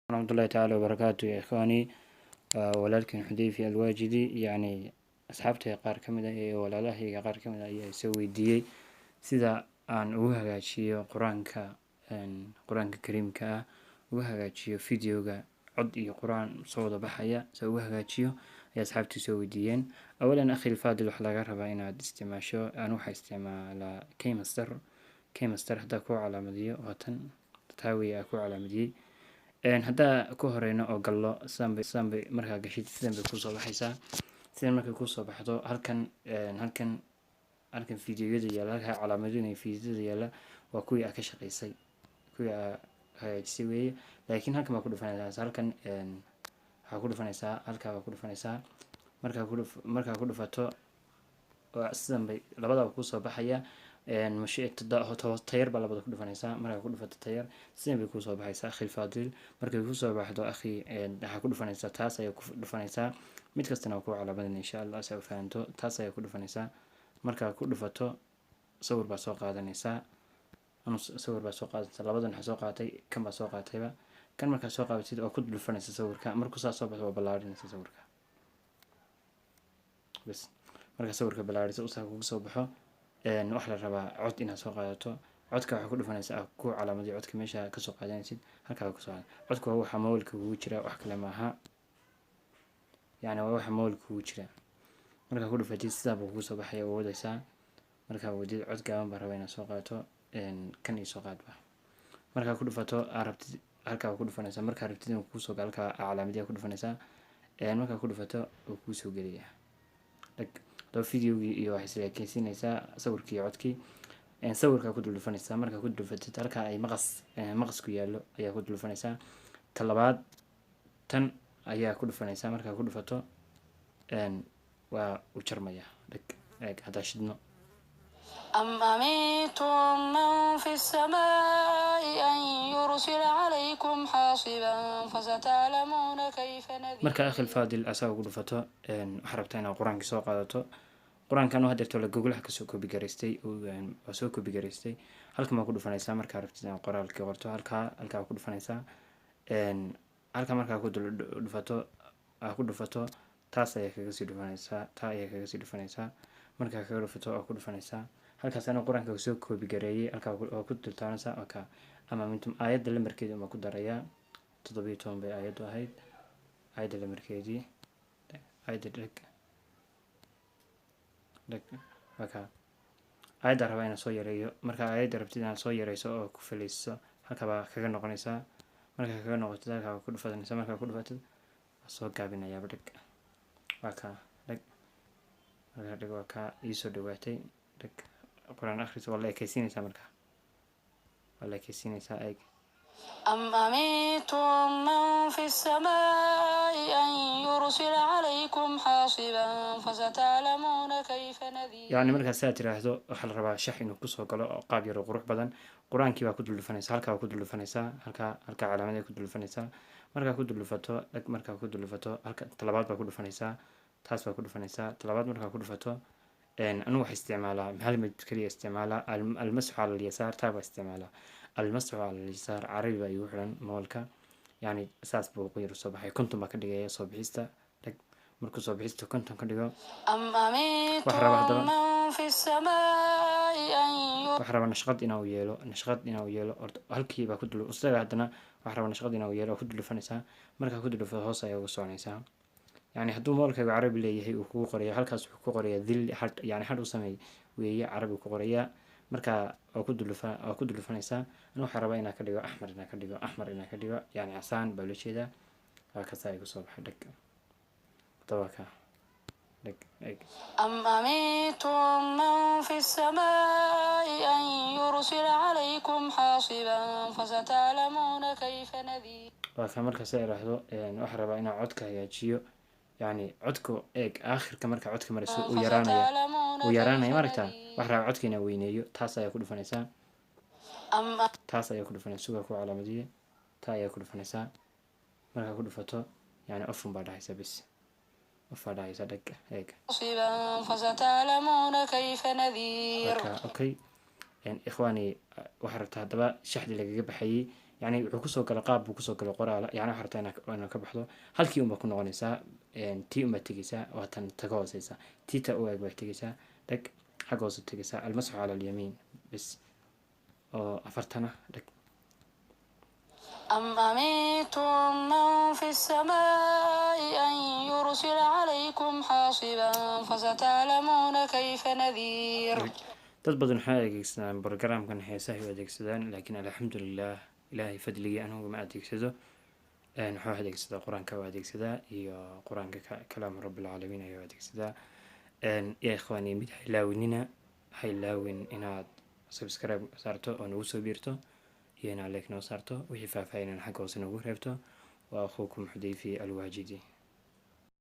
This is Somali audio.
ورحمة الله تعالى وبركاته يا إخواني. ولكن حذيفي الواجدي يعني أصحابتي قار كمدا ولا له قار كمدا يسوي دي سida aan ugu hagaajiyo quraanka kariimka ugu hagaajiyo videoga cod iyo quraan soo wada baxaya soo ugu hagaajiyo ay asxaabtii soo weydiiyeen. awalan akhi الفاضل waxa laga rabaa inaad isticmaasho aan waxa isticmaalaa Kmaster hada ku calaamadiyo watan taawiya ku calaamadiyo hadda ku horeyno oo gallo sambe markaa gashid sidan bay ku soo baxaysaa. sidan markay ku soo baxdo halkan fiidiyoyada yaala halka calaamadinay fiidiyada yaala waa kuwii ka shaqeysay kuwii hagaajisay weeye. laakiin halkan ma ku dhufanaysaa halkan waxa ku dhufanaysaa halka waa ku dhufanaysaa markaa ku dhufato sidan bay labadaba ku soo baxaya tayar baa labada ku dhufanaysaa. markaa ku dhufato tayar sidan bay ku soo baxaysaa akhi الفاضل. markay ku soo baxdo akhi waxa ku dhufanaysaa taas ayaa ku dhufanaysaa mid kastana waa ku calaamadin insha Allah si aad fahanto taas ayaa ku dhufanaysaa. markaa ku dhufato sawir baa soo qaadanaysaa labadan waxa soo qaatay kan baa soo qaatayba kan markaa soo qaabatid oo ku dhufanaysa sawirka markuu soo baxo waa balaarinaysa sawirka bas. markaa sawirka balaarisa uu kugu soo baxo waxa la rabaa cod inaad soo qaadato codka waxa ku dhufanaysaa ku calaamadiyo codka meesha ka soo qaadanaysid halka ku soo codka waxa moolka ugu jira wax kale ma aha yani waxa moolka ugu jira. markaa ku dhufatid sida buu ku soo baxaya oo wadaysaa markaa wadid cod gaaban baa rabaa inaad soo qaato kan iyo soo qaadba. markaa ku dhufato arabtid halka ku dhufanaysaa markaa rabtid inuu ku soo gal halka calaamadiyo ku dhufanaysaa markaa ku dhufato uu ku soo geliyaa videogii iyo waxa isla keenaysaa sawirkii iyo codkii sawirka ku dhufanaysaa. markaa ku dhufatid halka ay maqas ku yaalo ayaa ku dhufanaysaa talabaad tan ayaa ku dhufanaysaa markaa ku dhufato waa u jarmaya hada shidno أم أمنتم من في السماء أن يرسل عليكم حاصبا فستعلمون كيف نذير. marka akhi الفاضل asaga ku dhufato waxa rabtaa inaad quraanka soo qaadato quraankan oo hadeerto la Google ka soo copy gareystay oo soo copy gareystay halka ma ku dhufanaysaa markaa rabtid inaad qoraalka qorto halka ku dhufanaysaa halka markaa ku dhufato taas ayaa kaga sii dhufanaysaa markaa kaga dhufato oo ku dhufanaysaa halkaas ana quraanka soo copy gareeyay halka oo ku dultaanaysaa oo ama mintum aayadda lambarkeeda ma ku darayaa 17 bay aayaddu ahayd aayadda lambarkeedii aayadda dhag aayadda rabaa inaan soo yareeyo markaa aayadda rabtid inaad soo yareyso oo ku filayso halka baa kaga noqonaysaa markaa kaga noqotid halka ku dhufanaysaa markaa ku dhufatid soo gaabinayaa dhag dhag waa ka isoo dhawaatay dhag quraan akhris wala ekaysiinaysaa markaa wala ekaysiinaysaa eeg أم أمنتم من في السماء أن يرسل عليكم حاصبا فستعلمون كيف نذير. يعني markaa saa tiraahdo waxa la rabaa shax inuu ku soo galo oo qaab yar oo qurux badan quraankii baa ku dhufanaysaa halka waa ku dhufanaysaa halka calaamad ku dhufanaysaa markaa ku dhufato markaa ku dhufato halka talabaad baa ku dhufanaysaa taas baa ku dhufanaysaa talabaad markaa ku dhufato anu wax isticmaalaa hal mid kaliya isticmaalaa المسح على اليسار taaba isticmaalaa المسح على اليسار carabi baa igu xiran moolka yani saas buu qoyr soo baxay konton baa ka dhigaya soo bixista markuu soo bixisto konton ka dhigo wax raba nashqad inuu yeelo halkii baa ku dul ustaga hadana wax raba nashqad inuu yeelo ku dulfanaysaa markaa ku dulfado hoos ayaa ugu soconaysaa. يعني hadduu moolkaygu carabi leeyahay uu kugu qorayaa halkaas wuxuu ku qorayaa dil yani xad u sameey weeye carabi ku qorayaa markaa oo ku dulfanaysaa anu waxa rabaa inaan ka dhigo axmar inaan ka dhigo yani casaan baa loo jeedaa waa ka saa igu soo baxay dhag tawaka dhag أم أمنتم من في السماء أن يرسل عليكم حاصبا فستعلمون كيف نذير. waa markaa saa iraahdo waxa rabaa inaan codka hagaajiyo يعني codka eeg aakhirka marka codka marayso uu yaraanaya marka wax raac codkina weyneeyo taas ayaa ku dhufanaysaa suuga ku calaamadiye taa ayaa ku dhufanaysaa marka ku dhufato yani ofun baa dhahaysa bis ofaa dhahaysa dhag eeg okay ikhwaani waxa rabtaa hadaba shaxdi lagaga baxayay يعني wuxuu kusoo gala qaab buu kusoo gala qoraala yani waxaa rabtaa inaad ka baxdo halkii unbaa ku noqonaysaa tii unbaad tegeysaa waa tan taga hooseysa tiita u eeg baad tegeysaa dhag xagga hoose tegeysaa almasxu cala alyamiin bes oo afartana dhag أم أمنتم من في السماء أن يرسل عليكم حاصبا فستعلمون كيف نذير dad badan waxay adeegsadaan programkan heesaha u adeegsadaan laakiin alxamdulilah ilaahay fadligii anugu ma adeegsado waxaa adeegsadaa qur-aanka waa adeegsadaa iyo qur-aanka kalaamu rabbilcaalamiin ayaa adeegsadaa ya ikhwaani mid haylaawinina haylaawin inaad subscribe saarto oo nagu soo biirto iyo inaad like noo saarto wixii faahfaahinan xagga hoose nagu reebto waa akhuukum xudayfi alwaajidi